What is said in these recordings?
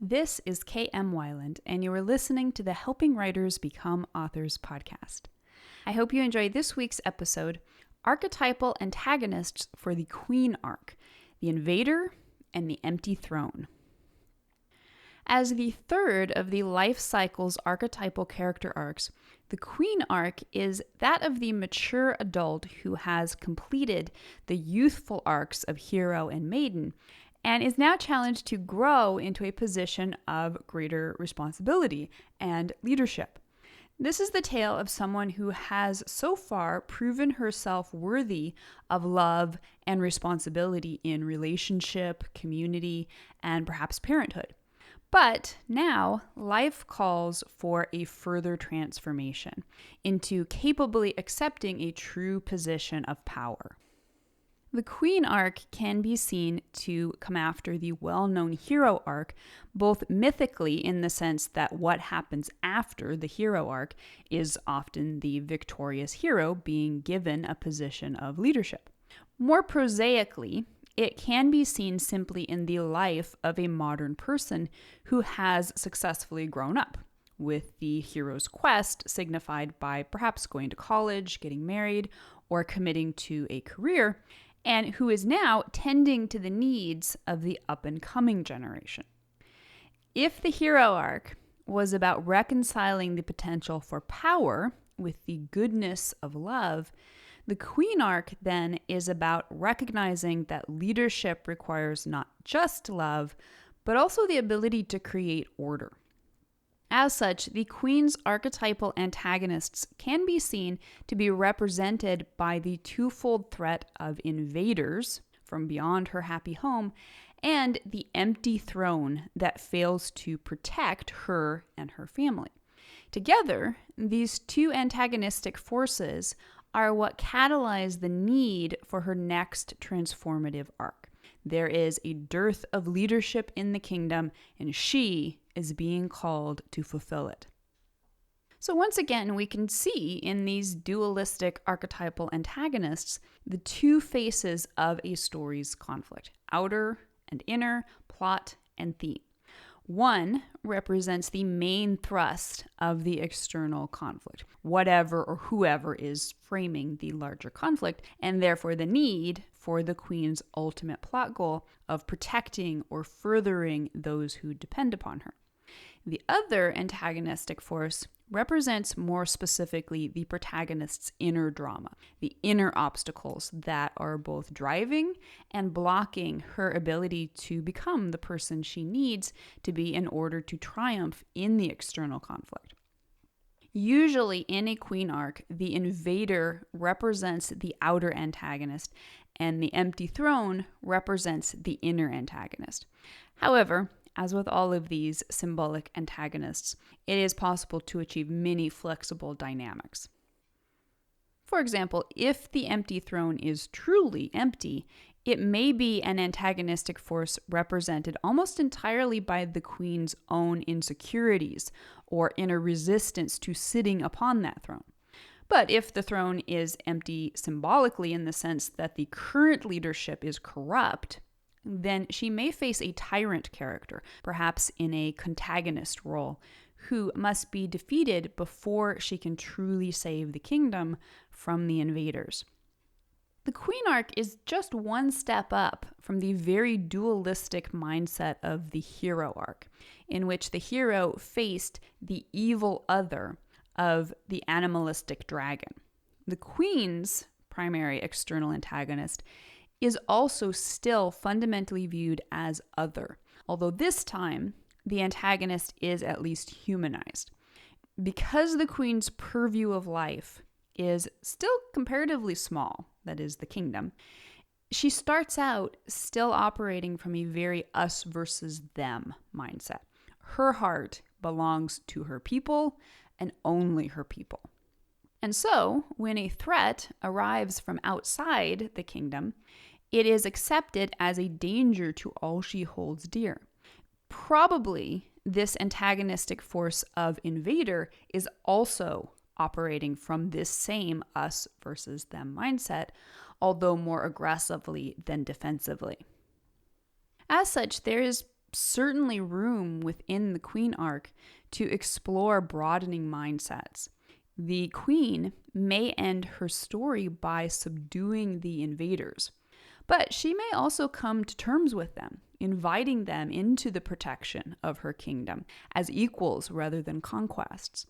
This is K.M. Weiland, and you are listening to the Helping Writers Become Authors podcast. I hope you enjoyed this week's episode, Archetypal Antagonists for the Queen Arc, the Invader and the Empty Throne. As the third of the life cycle's archetypal character arcs, the Queen arc is that of the mature adult who has completed the youthful arcs of hero and maiden, and is now challenged to grow into a position of greater responsibility and leadership. This is the tale of someone who has so far proven herself worthy of love and responsibility in relationship, community, and perhaps parenthood. But now life calls for a further transformation into capably accepting a true position of power. The Queen arc can be seen to come after the well-known hero arc, both mythically in the sense that what happens after the hero arc is often the victorious hero being given a position of leadership. More prosaically, it can be seen simply in the life of a modern person who has successfully grown up, with the hero's quest signified by perhaps going to college, getting married, or committing to a career, and who is now tending to the needs of the up-and-coming generation. If the hero arc was about reconciling the potential for power with the goodness of love, the Queen arc then is about recognizing that leadership requires not just love, but also the ability to create order. As such, the Queen's archetypal antagonists can be seen to be represented by the twofold threat of invaders from beyond her happy home and the empty throne that fails to protect her and her family. Together, these two antagonistic forces are what catalyze the need for her next transformative arc. There is a dearth of leadership in the kingdom, and she is being called to fulfill it. So once again, we can see in these dualistic archetypal antagonists the two faces of a story's conflict: outer and inner, plot and theme. One represents the main thrust of the external conflict, whatever or whoever is framing the larger conflict, and therefore the need for the Queen's ultimate plot goal of protecting or furthering those who depend upon her. The other antagonistic force represents more specifically the protagonist's inner drama, the inner obstacles that are both driving and blocking her ability to become the person she needs to be in order to triumph in the external conflict. Usually in a Queen arc, the invader represents the outer antagonist, and the empty throne represents the inner antagonist. However, as with all of these symbolic antagonists, it is possible to achieve many flexible dynamics. For example, if the empty throne is truly empty, it may be an antagonistic force represented almost entirely by the Queen's own insecurities or inner resistance to sitting upon that throne. But if the throne is empty symbolically in the sense that the current leadership is corrupt, then she may face a tyrant character, perhaps in a contagonist role, who must be defeated before she can truly save the kingdom from the invaders. The Queen arc is just one step up from the very dualistic mindset of the hero arc, in which the hero faced the evil other of the animalistic dragon. The Queen's primary external antagonist is also still fundamentally viewed as other, although this time the antagonist is at least humanized. Because the Queen's purview of life is still comparatively small, that is, the kingdom, she starts out still operating from a very us versus them mindset. Her heart belongs to her people and only her people. And so, when a threat arrives from outside the kingdom, it is accepted as a danger to all she holds dear. Probably, this antagonistic force of Invader is also operating from this same us versus them mindset, although more aggressively than defensively. As such, there is certainly room within the Queen arc to explore broadening mindsets. The Queen may end her story by subduing the invaders, but she may also come to terms with them, inviting them into the protection of her kingdom as equals rather than conquests.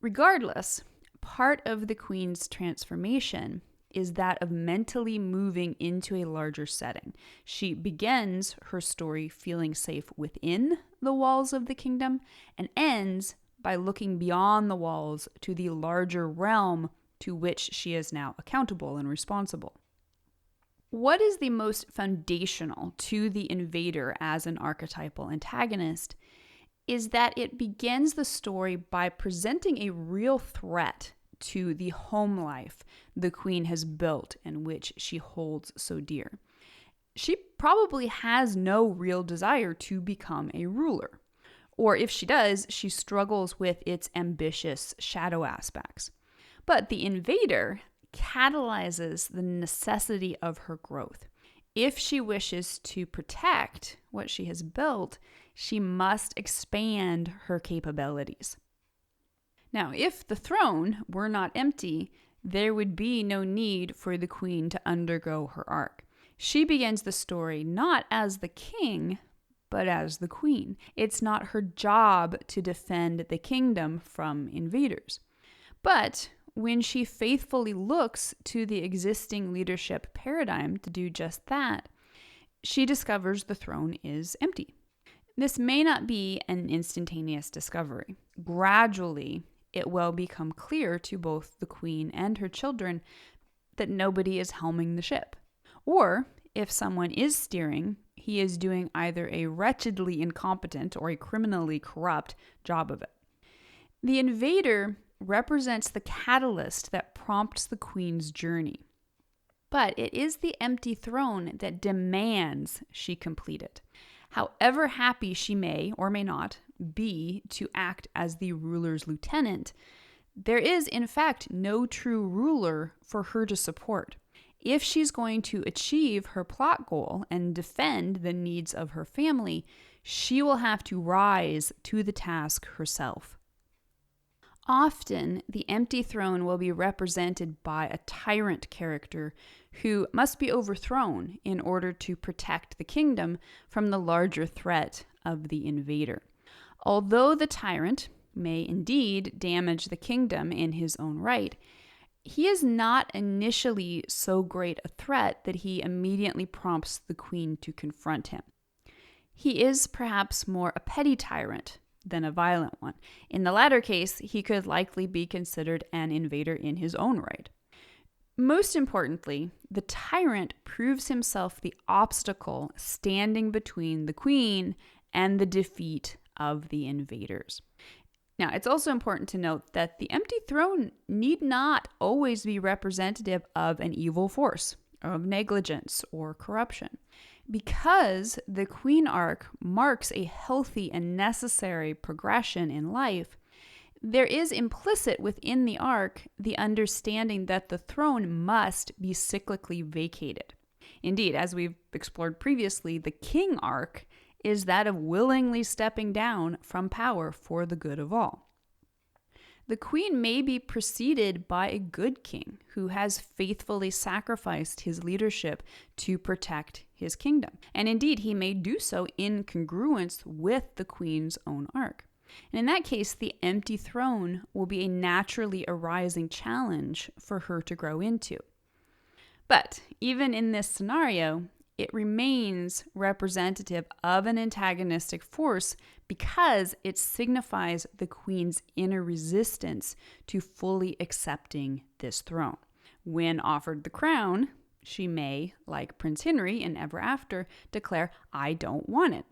Regardless, part of the Queen's transformation is that of mentally moving into a larger setting. She begins her story feeling safe within the walls of the kingdom and ends by looking beyond the walls to the larger realm to which she is now accountable and responsible. What is the most foundational to the Invader as an archetypal antagonist is that it begins the story by presenting a real threat to the home life the Queen has built and which she holds so dear. She probably has no real desire to become a ruler. Or if she does, she struggles with its ambitious shadow aspects. But the Invader catalyzes the necessity of her growth. If she wishes to protect what she has built, she must expand her capabilities. Now, if the throne were not empty, there would be no need for the Queen to undergo her arc. She begins the story not as the king, but as the Queen. It's not her job to defend the kingdom from invaders. But when she faithfully looks to the existing leadership paradigm to do just that, she discovers the throne is empty. This may not be an instantaneous discovery. Gradually, it will become clear to both the Queen and her children that nobody is helming the ship. Or, if someone is steering, he is doing either a wretchedly incompetent or a criminally corrupt job of it. The Invader represents the catalyst that prompts the Queen's journey. But it is the empty throne that demands she complete it. However happy she may or may not be to act as the ruler's lieutenant, there is in fact no true ruler for her to support. If she's going to achieve her plot goal and defend the needs of her family, she will have to rise to the task herself. Often, the empty throne will be represented by a tyrant character who must be overthrown in order to protect the kingdom from the larger threat of the invader. Although the tyrant may indeed damage the kingdom in his own right, he is not initially so great a threat that he immediately prompts the Queen to confront him. He is perhaps more a petty tyrant than a violent one. In the latter case, he could likely be considered an invader in his own right. Most importantly, the tyrant proves himself the obstacle standing between the Queen and the defeat of the invaders. Now, it's also important to note that the empty throne need not always be representative of an evil force, of negligence, or corruption. Because the Queen arc marks a healthy and necessary progression in life, there is implicit within the arc the understanding that the throne must be cyclically vacated. Indeed, as we've explored previously, the King arc is that of willingly stepping down from power for the good of all. The Queen may be preceded by a good king who has faithfully sacrificed his leadership to protect his kingdom. And indeed, he may do so in congruence with the Queen's own arc. And in that case, the empty throne will be a naturally arising challenge for her to grow into. But even in this scenario, it remains representative of an antagonistic force because it signifies the Queen's inner resistance to fully accepting this throne. When offered the crown, she may, like Prince Henry in Ever After, declare, "I don't want it."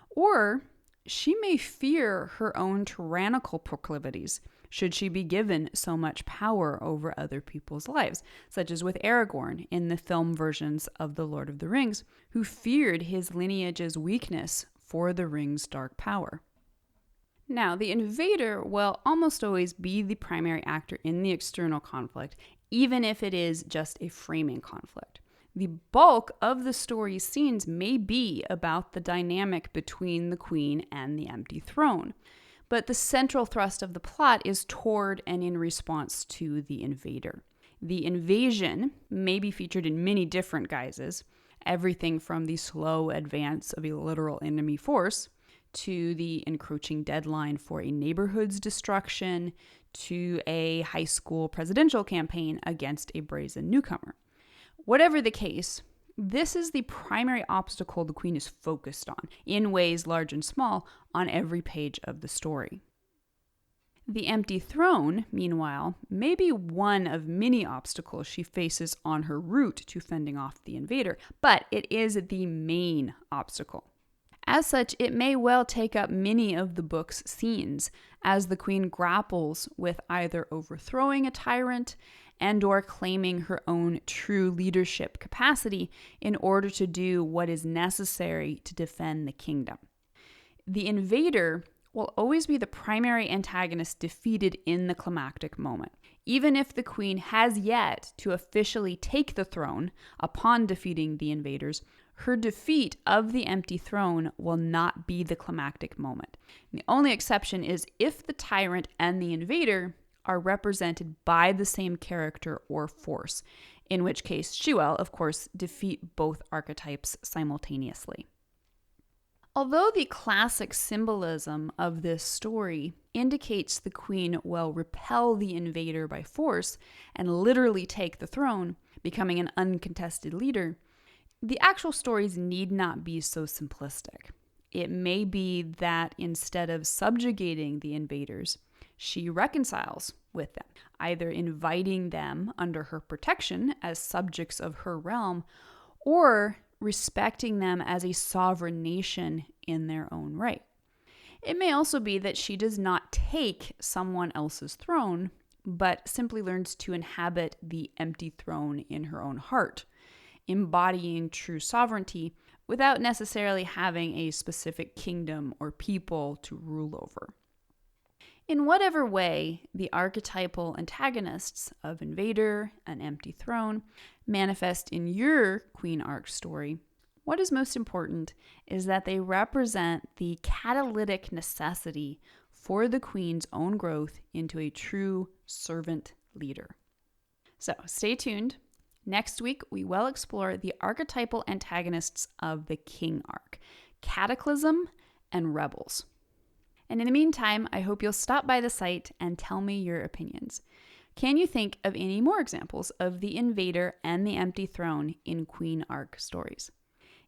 Or she may fear her own tyrannical proclivities should she be given so much power over other people's lives, such as with Aragorn in the film versions of The Lord of the Rings, who feared his lineage's weakness for the ring's dark power. Now, the invader will almost always be the primary actor in the external conflict, even if it is just a framing conflict. The bulk of the story's scenes may be about the dynamic between the queen and the empty throne, but the central thrust of the plot is toward and in response to the invader. The invasion may be featured in many different guises, everything from the slow advance of a literal enemy force to the encroaching deadline for a neighborhood's destruction to a high school presidential campaign against a brazen newcomer. Whatever the case, this is the primary obstacle the queen is focused on, in ways large and small, on every page of the story. The empty throne, meanwhile, may be one of many obstacles she faces on her route to fending off the invader, but it is the main obstacle. As such, it may well take up many of the book's scenes as the queen grapples with either overthrowing a tyrant and/or claiming her own true leadership capacity in order to do what is necessary to defend the kingdom. The invader will always be the primary antagonist defeated in the climactic moment, even if the queen has yet to officially take the throne upon defeating the invaders. Her defeat of the empty throne will not be the climactic moment. And the only exception is if the tyrant and the invader are represented by the same character or force, in which case she will, of course, defeat both archetypes simultaneously. Although the classic symbolism of this story indicates the queen will repel the invader by force and literally take the throne, becoming an uncontested leader, the actual stories need not be so simplistic. It may be that instead of subjugating the invaders, she reconciles with them, either inviting them under her protection as subjects of her realm, or respecting them as a sovereign nation in their own right. It may also be that she does not take someone else's throne, but simply learns to inhabit the empty throne in her own heart, embodying true sovereignty without necessarily having a specific kingdom or people to rule over. In whatever way the archetypal antagonists of Invader and Empty Throne manifest in your Queen Arc story, what is most important is that they represent the catalytic necessity for the Queen's own growth into a true servant leader. So stay tuned. Next week, we will explore the archetypal antagonists of the King Arc, Cataclysm and Rebels. And in the meantime, I hope you'll stop by the site and tell me your opinions. Can you think of any more examples of the Invader and the Empty Throne in Queen Arc stories?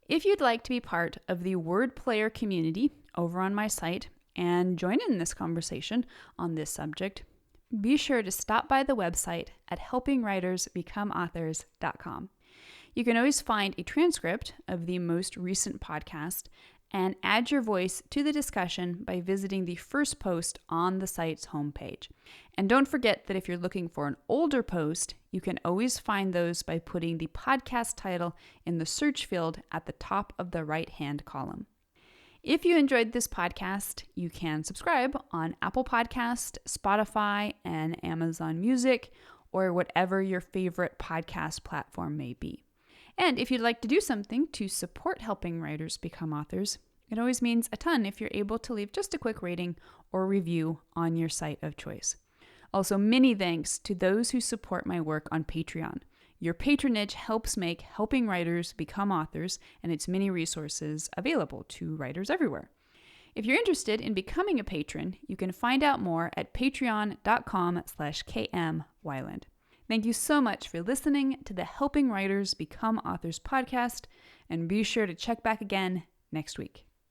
If you'd like to be part of the word player community over on my site and join in this conversation on this subject, be sure to stop by the website at helpingwritersbecomeauthors.com. You can always find a transcript of the most recent podcast and add your voice to the discussion by visiting the first post on the site's homepage. And don't forget that if you're looking for an older post, you can always find those by putting the podcast title in the search field at the top of the right-hand column. If you enjoyed this podcast, you can subscribe on Apple Podcast, Spotify, and Amazon Music, or whatever your favorite podcast platform may be. And if you'd like to do something to support helping writers become authors, it always means a ton if you're able to leave just a quick rating or review on your site of choice. Also, many thanks to those who support my work on Patreon. Your patronage helps make helping writers become authors and its many resources available to writers everywhere. If you're interested in becoming a patron, you can find out more at patreon.com/kmwyland. Thank you so much for listening to the Helping Writers Become Authors podcast, and be sure to check back again next week.